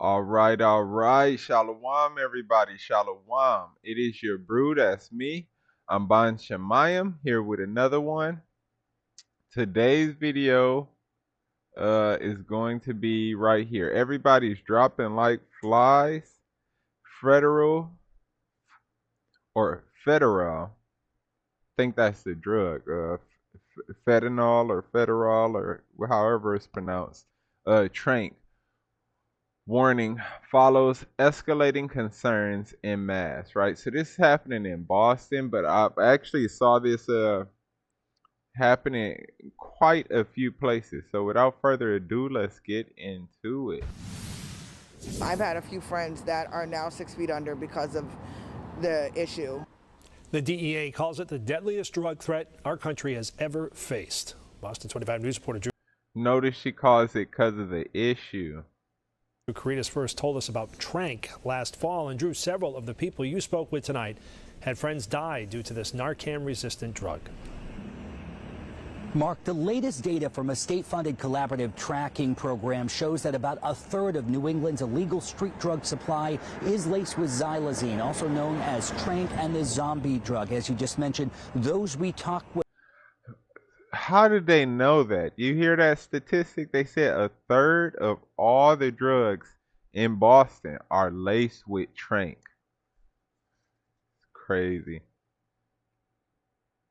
All right. Shalom, everybody. Shalom. It is your brew. That's me. I'm Ban Shemayim here with another one. Today's video is going to be right here. Everybody's dropping like flies. Federal or federal. I think that's the drug. Fentanyl or federal or however it's pronounced. Tranq. Warning follows escalating concerns en masse, right? So this is happening in Boston, but I actually saw this happening in quite a few places. So without further ado, let's get into it. I've had a few friends that are now 6 feet under because of the issue. The DEA calls it the deadliest drug threat our country has ever faced. Boston 25 News reporter Drew Notice she calls it because of the issue. Caritas first told us about Tranq last fall, and Drew, several of the people you spoke with tonight had friends die due to this Narcan-resistant drug. Mark, the latest data from a state-funded collaborative tracking program shows that about a third of New England's illegal street drug supply is laced with xylazine, also known as Tranq, and the zombie drug, as you just mentioned. Those we talked with. How did they know that? You hear that statistic? They said a third of all the drugs in Boston are laced with Tranq. Crazy.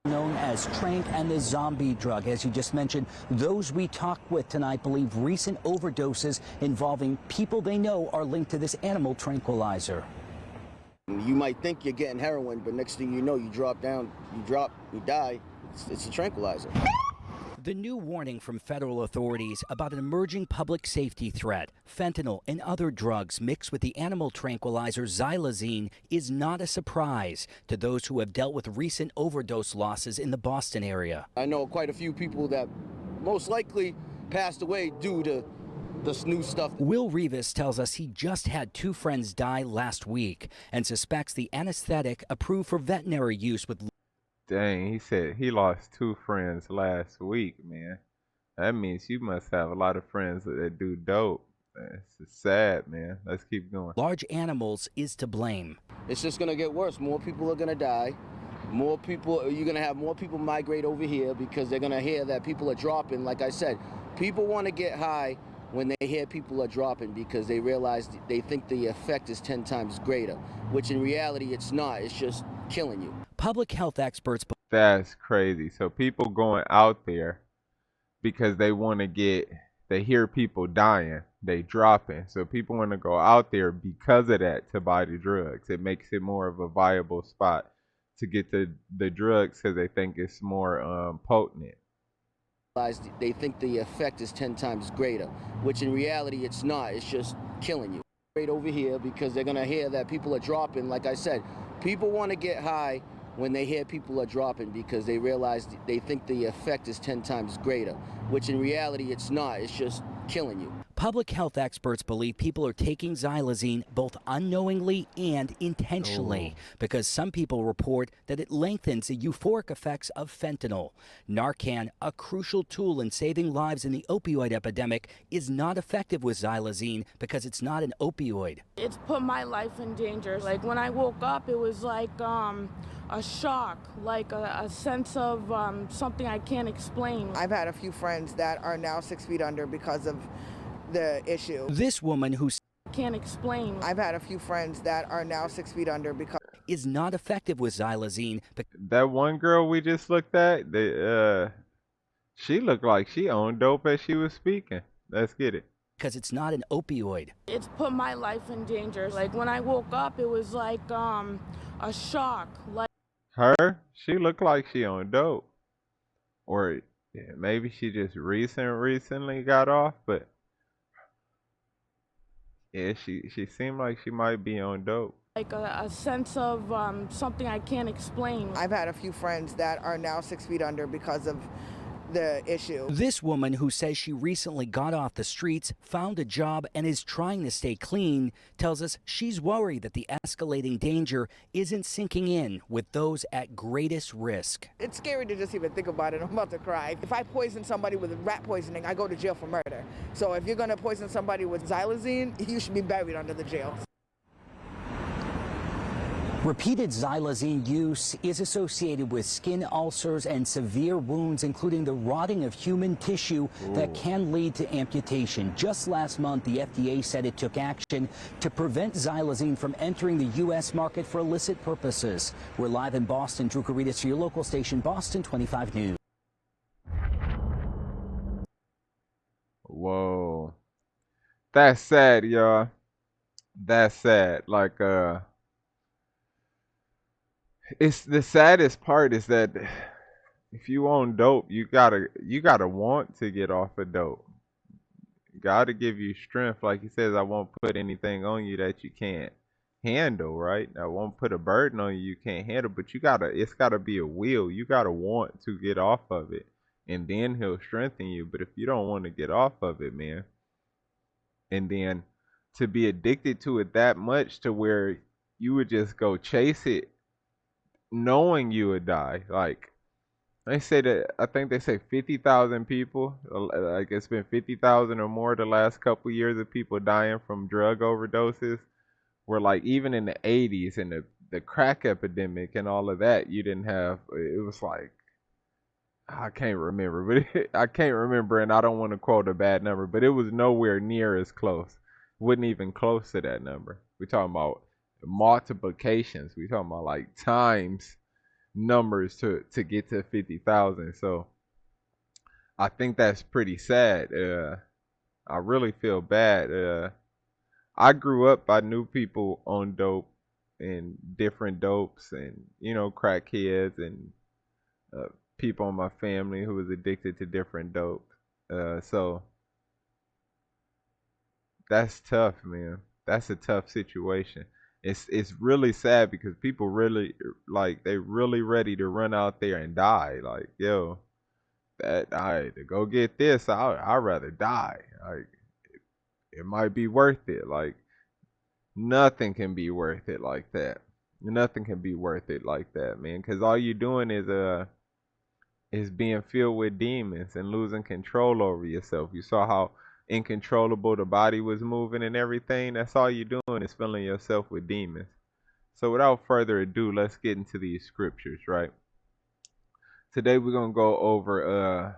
Known as Tranq and the zombie drug, as you just mentioned. Those we talked with tonight believe recent overdoses involving people they know are linked to this animal tranquilizer. You might think you're getting heroin, but next thing you know, you drop down, you die. It's a tranquilizer. The new warning from federal authorities about an emerging public safety threat, fentanyl and other drugs mixed with the animal tranquilizer xylazine, is not a surprise to those who have dealt with recent overdose losses in the Boston area. I know quite a few people that most likely passed away due to this new stuff. Will Rivas tells us he just had two friends die last week and suspects the anesthetic approved for veterinary use with. Dang, he said he lost two friends last week, man. That means you must have a lot of friends that do dope. It's sad, man. Let's keep going. Large animals is to blame. It's just going to get worse. More people are going to die. You're going to have more people migrate over here because they're going to hear that people are dropping. Like I said, people want to get high when they hear people are dropping because they realize they think the effect is 10 times greater, which in reality it's not. It's just killing you. Public health experts. That's crazy. So people going out there because they want to they hear people dying, they dropping. So people want to go out there because of that to buy the drugs. It makes it more of a viable spot to get the drugs because they think it's more potent. They think the effect is 10 times greater, which in reality it's not. It's just killing you. Right over here because they're going to hear that people are dropping. Like I said, people want to get high when they hear people are dropping because they realize they think the effect is 10 times greater, which in reality it's not. It's just killing you. Public health experts believe people are taking xylazine both unknowingly and intentionally because some people report that it lengthens the euphoric effects of fentanyl. Narcan, a crucial tool in saving lives in the opioid epidemic, is not effective with xylazine because it's not an opioid. It's put my life in danger. Like when I woke up, it was like a shock, like a sense of something I can't explain. I've had a few friends that are now 6 feet under because of the issue. This woman who can't explain. I've had a few friends that are now 6 feet under because is not effective with xylazine. That one girl we just looked at, she looked like she owned dope as she was speaking. Let's get it. Because it's not an opioid. It's put my life in danger. Like when I woke up, it was like a shock. Like her, she looked like she owned dope, or yeah, maybe she just recently got off, but yeah, she seemed like she might be on dope. Like a sense of something I can't explain. I've had a few friends that are now 6 feet under because of the issue. This woman, who says she recently got off the streets, found a job, and is trying to stay clean, tells us she's worried that the escalating danger isn't sinking in with those at greatest risk. It's scary to just even think about it. I'm about to cry. If I poison somebody with rat poisoning, I go to jail for murder. So if you're going to poison somebody with xylazine, you should be buried under the jail. Repeated xylazine use is associated with skin ulcers and severe wounds, including the rotting of human tissue that can lead to amputation. Just last month, the FDA said it took action to prevent xylazine from entering the U.S. market for illicit purposes. We're live in Boston. Drew Caritas for your local station, Boston 25 News. Whoa. That's sad, y'all. That's sad. Like, it's the saddest part is that if you own dope, you gotta want to get off of dope. Gotta give you strength. Like he says, I won't put anything on you that you can't handle, right? I won't put a burden on you can't handle, but it's gotta be a will. You gotta want to get off of it. And then he'll strengthen you. But if you don't want to get off of it, man, and then to be addicted to it that much to where you would just go chase it knowing you would die. Like they say that, I think they say 50,000 people, like it's been 50,000 or more the last couple years of people dying from drug overdoses. Where like even in the 80s and the crack epidemic and all of that, you didn't have, it was like, I can't remember, but I can't remember, and I don't want to quote a bad number, but it was nowhere near as close. Wasn't even close to that number. We're talking about multiplications. We're talking about like times numbers to get to 50,000. So I think that's pretty sad. I really feel bad. I grew up, I knew people on dope and different dopes and, crackheads and people in my family who was addicted to different dope. So that's tough, man. That's a tough situation. It's really sad because people really like they really ready to run out there and die. Like, yo, that I to go get this, I'd rather die. Like it might be worth it. Like nothing can be worth it like that. Nothing can be worth it like that, man. Cause all you're doing is being filled with demons and losing control over yourself. You saw how incontrollable the body was moving and everything. That's all you're doing is filling yourself with demons. So without further ado, let's get into these scriptures, right? Today we're going to go over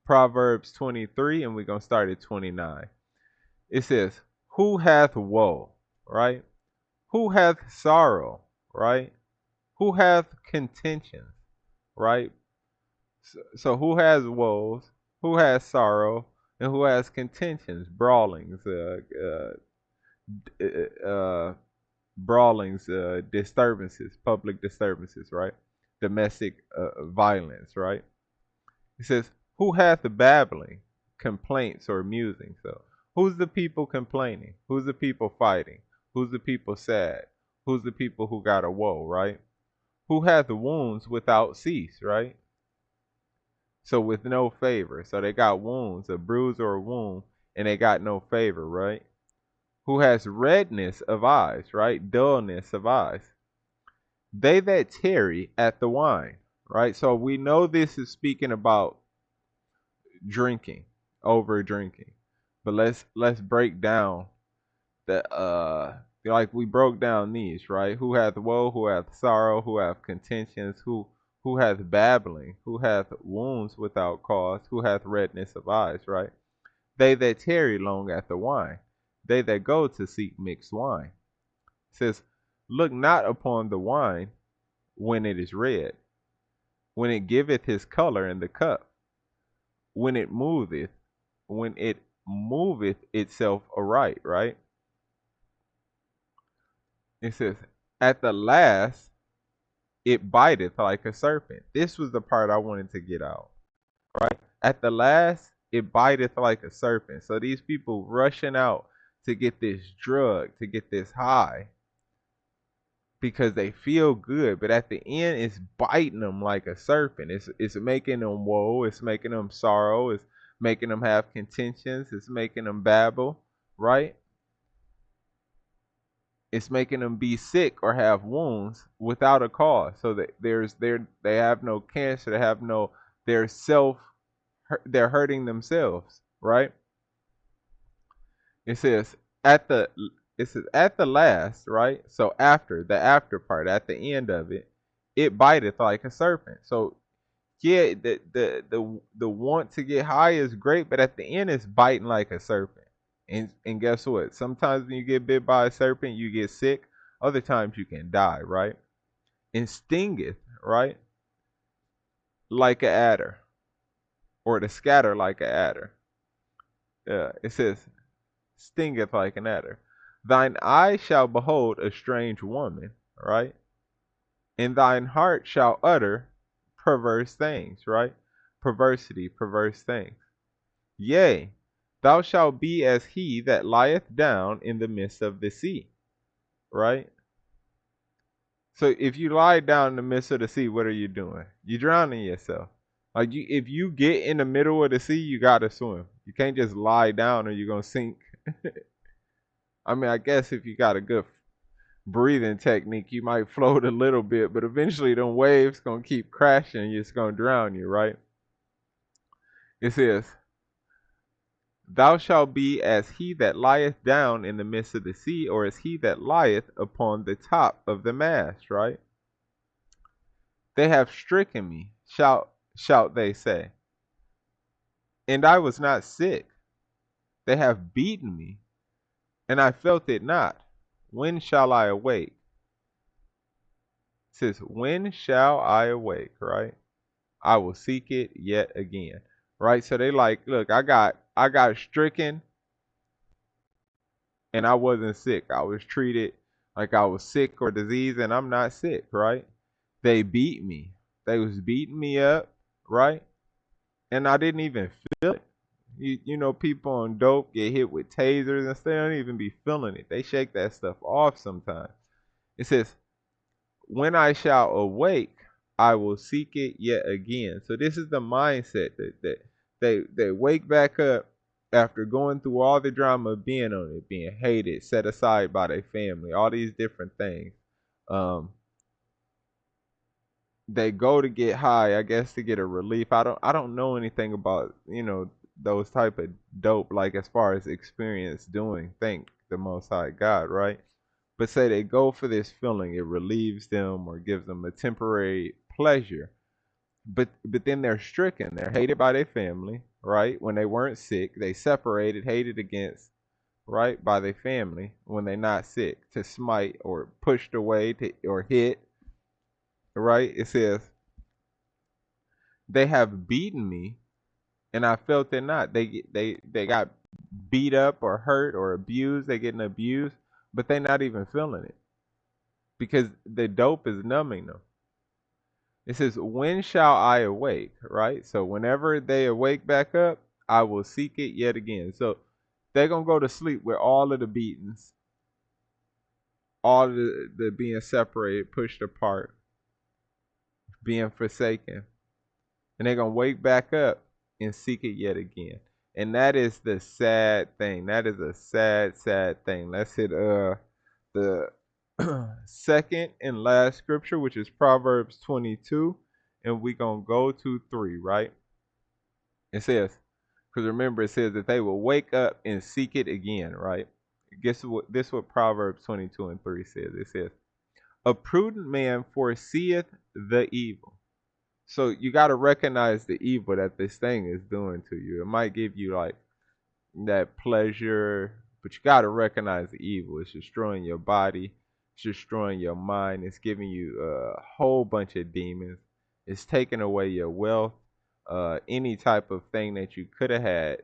Proverbs 23 and we're going to start at 29. It says, who hath woe, right? Who hath sorrow, right? Who hath contentions, right? So who has woes, who has sorrow, and who has contentions, brawlings, disturbances, public disturbances, right? Domestic violence, right? It says, who hath babbling, complaints, or musing? So who's the people complaining? Who's the people fighting? Who's the people sad? Who's the people who got a woe, right? Who hath wounds without cease, right? So with no favor. So they got wounds, a bruise or a wound, and they got no favor, right? Who has redness of eyes, right? Dullness of eyes. They that tarry at the wine, right? So we know this is speaking about drinking, over drinking. But let's break down the like we broke down these, right? Who hath woe, who hath sorrow, who hath contentions, who hath babbling, who hath wounds without cause, who hath redness of eyes, right? They that tarry long at the wine, they that go to seek mixed wine. It says, look not upon the wine when it is red, when it giveth his color in the cup, when it moveth itself aright, right? It says, at the last it biteth like a serpent. This was the part I wanted to get out, right? At the last, it biteth like a serpent. So these people rushing out to get this drug, to get this high, because they feel good, but at the end it's biting them like a serpent. It's making them woe, it's making them sorrow, it's making them have contentions, it's making them babble, right? It's making them be sick or have wounds without a cause. So that they have no cancer, they have no they're self they're hurting themselves, right? It says at the it says at the last, right? So after the after part, at the end of it, it biteth like a serpent. So yeah, the want to get high is great, but at the end it's biting like a serpent. And guess what? Sometimes when you get bit by a serpent, you get sick. Other times you can die, right? And stingeth, right? Like a adder, or to scatter like a adder. It says stingeth like an adder. Thine eye shall behold a strange woman, right? And thine heart shall utter perverse things, right? Perversity, perverse things. Yea, thou shalt be as he that lieth down in the midst of the sea, right? So if you lie down in the midst of the sea, what are you doing? You're drowning yourself. Like if you get in the middle of the sea, you gotta swim. You can't just lie down or you're gonna sink. I mean, I guess if you got a good breathing technique, you might float a little bit, but eventually them waves gonna keep crashing. It's gonna drown you, right? It says, "Thou shalt be as he that lieth down in the midst of the sea, or as he that lieth upon the top of the mast." Right? They have stricken me, shout they say, and I was not sick. They have beaten me, and I felt it not. When shall I awake? It says, "When shall I awake?" Right? I will seek it yet again. Right? So they like, look, I got stricken and I wasn't sick. I was treated like I was sick or diseased and I'm not sick, right? They beat me. They was beating me up, right? And I didn't even feel it. You know, people on dope get hit with tasers and stuff. They don't even be feeling it. They shake that stuff off sometimes. It says, "When I shall awake, I will seek it yet again." So this is the mindset that they wake back up after going through all the drama of being on it, being hated, set aside by their family, all these different things. Um, they go to get high, I guess, to get a relief. I don't know anything about, those type of dope, like as far as experience doing. Thank the Most High God, right? But say they go for this feeling, it relieves them or gives them a temporary pleasure. But then they're stricken. They're hated by their family, right? When they weren't sick, they separated, hated against, right, by their family when they're not sick, to smite or pushed away or hit, right? It says, "They have beaten me, and I felt it not." They got beat up or hurt or abused. They're getting abused, but they're not even feeling it because the dope is numbing them. It says, "When shall I awake?" Right? So whenever they awake back up, I will seek it yet again. So they're going to go to sleep with all of the beatings, all of the being separated, pushed apart, being forsaken. And they're going to wake back up and seek it yet again. And that is the sad thing. That is a sad, sad thing. Let's hit the second and last scripture, which is Proverbs 22, and we're going to go to 3, right? It says, because remember, it says that they will wake up and seek it again, right? Guess what? This is what Proverbs 22 and 3 says. It says, "A prudent man foreseeth the evil." So you got to recognize the evil that this thing is doing to you. It might give you like that pleasure, but you got to recognize the evil. It's destroying your body, it's destroying your mind, it's giving you a whole bunch of demons, it's taking away your wealth. Any type of thing that you could have had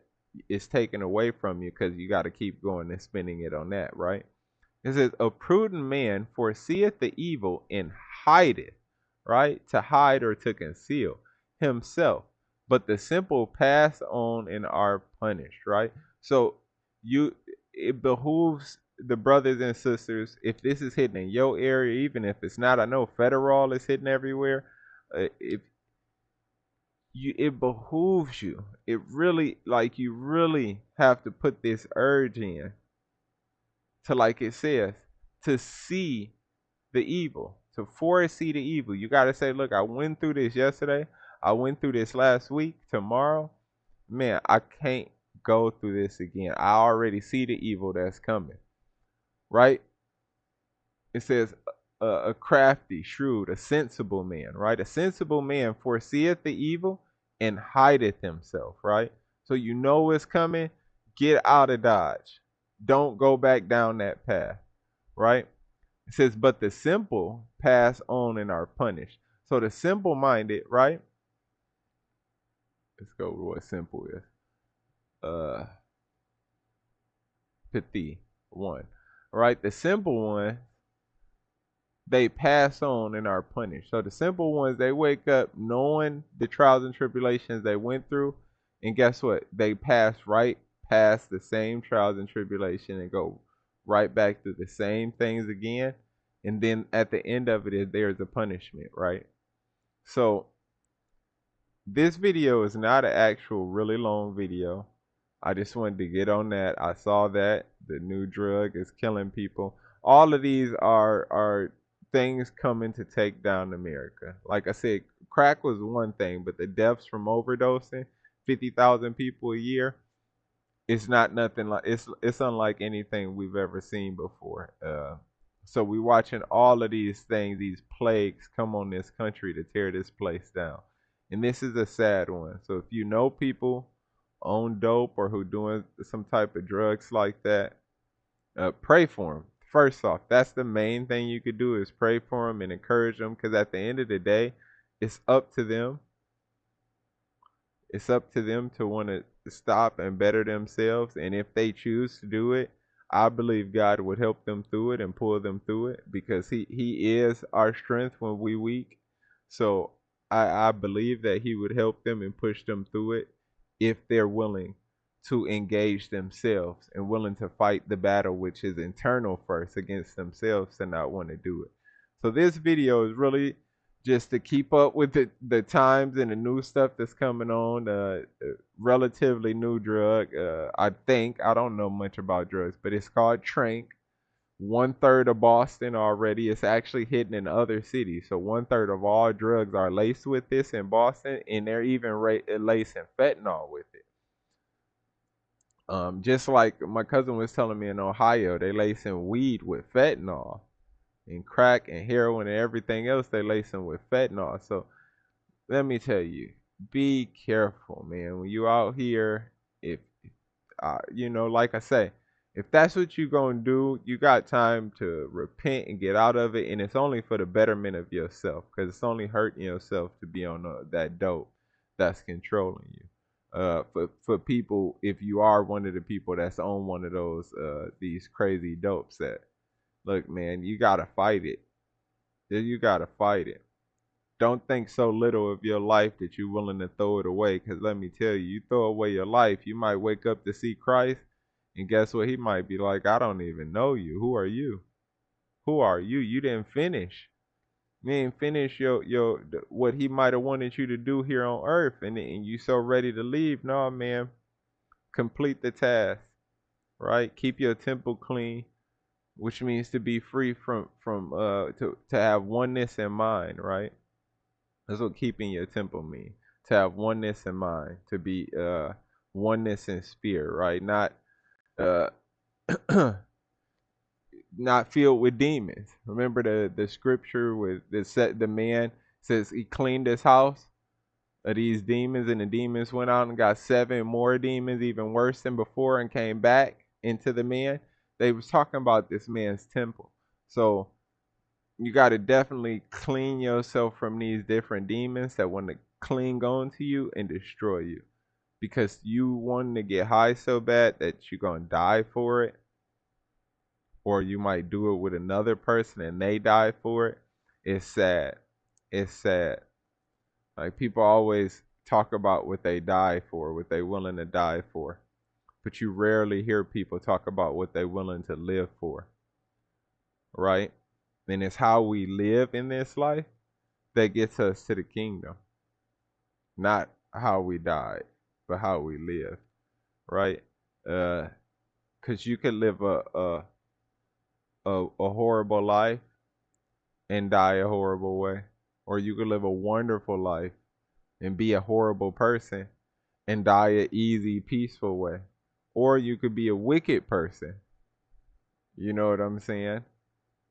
is taken away from you because you got to keep going and spending it on that, right? It says, "A prudent man foreseeth the evil and hideth," right? To hide or to conceal himself. "But the simple pass on and are punished," right? So it behooves the brothers and sisters, if this is hitting in your area, even if it's not, I know federal is hitting everywhere. If you, it behooves you. It really, like, you really have to put this urge in to, like it says, to see the evil, to foresee the evil. You got to say, look, I went through this yesterday. I went through this last week. Tomorrow, man, I can't go through this again. I already see the evil that's coming, right? It says a crafty, shrewd, a sensible man, right? A sensible man foreseeth the evil and hideth himself, right? So you know it's coming. Get out of Dodge. Don't go back down that path, right? It says, but the simple pass on and are punished. So the simple minded, right? Let's go to what simple is. Pithy one. Right? The simple one, they pass on and are punished. So the simple ones, they wake up knowing the trials and tribulations they went through. And guess what? They pass right past the same trials and tribulation and go right back through the same things again. And then at the end of it is there's a punishment, right? So this video is not an actual really long video. I just wanted to get on that. I saw that the new drug is killing people. All of these are things coming to take down America. Like I said, crack was one thing, but the deaths from overdosing, 50,000 people a year, it's not nothing like it's unlike anything we've ever seen before. So we're watching all of these things, these plagues come on this country to tear this place down. And this is a sad one. So if you know people on dope or who doing some type of drugs like that, pray for them. First off, that's the main thing you could do is pray for them and encourage them, because at the end of the day, it's up to them. It's up to them to want to stop and better themselves. And if they choose to do it, I believe God would help them through it and pull them through it, because He is our strength when we weak. So I believe that He would help them and push them through it if they're willing to engage themselves and willing to fight the battle, which is internal first against themselves, to not want to do it. So this video is really just to keep up with the times and the new stuff that's coming on. Relatively new drug. I don't know much about drugs, but it's called Tranq. 1/3 of Boston already. It's actually hitting in other cities. So 1/3 of all drugs are laced with this in Boston, and they're even lacing fentanyl with it. Just like my cousin was telling me in Ohio, they lacing weed with fentanyl, and crack and heroin and everything else they lacing with fentanyl. So let me tell you, be careful, man. When you out here, if like I say, if that's what you gonna do, you got time to repent and get out of it, and it's only for the betterment of yourself, because it's only hurting yourself to be on that dope that's controlling you. For people, if you are one of the people that's on one of those these crazy dopes, that look, man, you gotta fight it. You gotta fight it. Don't think so little of your life that you're willing to throw it away. Because let me tell you, you throw away your life, you might wake up to see Christ, and guess what? He might be like, I don't even know you. Who are you? Who are you? You didn't finish. You didn't finish your what he might have wanted you to do here on earth, and you so ready to leave. No, man. Complete the task, right? Keep your temple clean, which means to be free from to have oneness in mind, right? That's what keeping your temple means. To have oneness in mind, to be oneness in spirit, right? Not uh not filled with demons. Remember the scripture with the man says he cleaned his house of these demons, and the demons went out and got 7 more demons, even worse than before, and came back into the man. They was talking about this man's temple. So you got to definitely clean yourself from these different demons that want to cling on to you and destroy you, because you want to get high so bad that you're going to die for it, or you might do it with another person and they die for it. It's sad. It's sad. Like, people always talk about what they die for, what they willing to die for. but you rarely hear people talk about what they're willing to live for, right? And it's how we live in this life that gets us to the kingdom, not how we died, but how we live, right? Because you could live a horrible life and die a horrible way, or you could live a wonderful life and be a horrible person and die an easy, peaceful way, or you could be a wicked person. You know what I'm saying?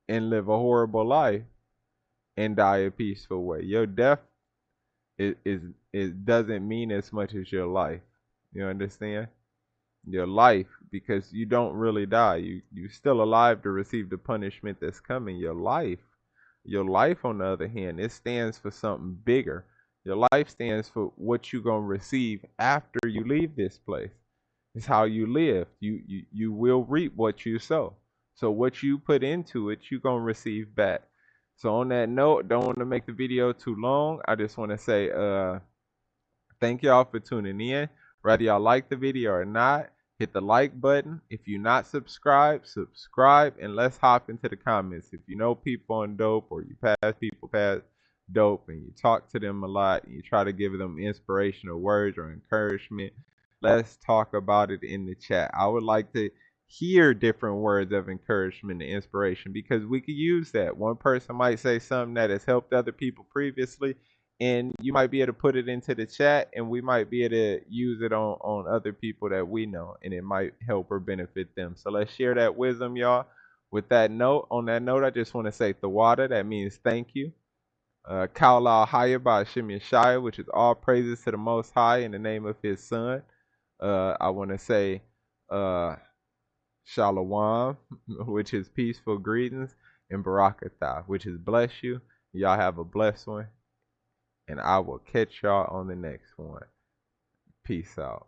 And live a horrible life and die a peaceful way. Your death it doesn't mean as much as your life. You understand? Your life, because you don't really die. You're still alive to receive the punishment that's coming. Your life on the other hand, it stands for something bigger. Your life stands for what you're gonna receive after you leave this place. It's how you live. You will reap what you sow. So what you put into it, you're gonna receive back. So on that note, don't want to make the video too long. I just want to say thank y'all for tuning in. Whether y'all like the video or not, hit the like button. If you're not subscribed, subscribe, and let's hop into the comments. If you know people on dope, or you pass people past dope and you talk to them a lot and you try to give them inspirational words or encouragement, let's talk about it in the chat. I would like to hear different words of encouragement and inspiration, because we could use that. One person might say something that has helped other people previously, and you might be able to put it into the chat, and we might be able to use it on other people that we know, and it might help or benefit them. So let's share that wisdom, y'all. With that note, on that note, I just want to say Thawada, that means thank you. Kaula Haya by Shimon Shire, which is all praises to the Most High in the name of His Son. I want to say Shalom, which is peaceful greetings, and Barakatah, which is bless you. Y'all have a blessed one, and I will catch y'all on the next one. Peace out.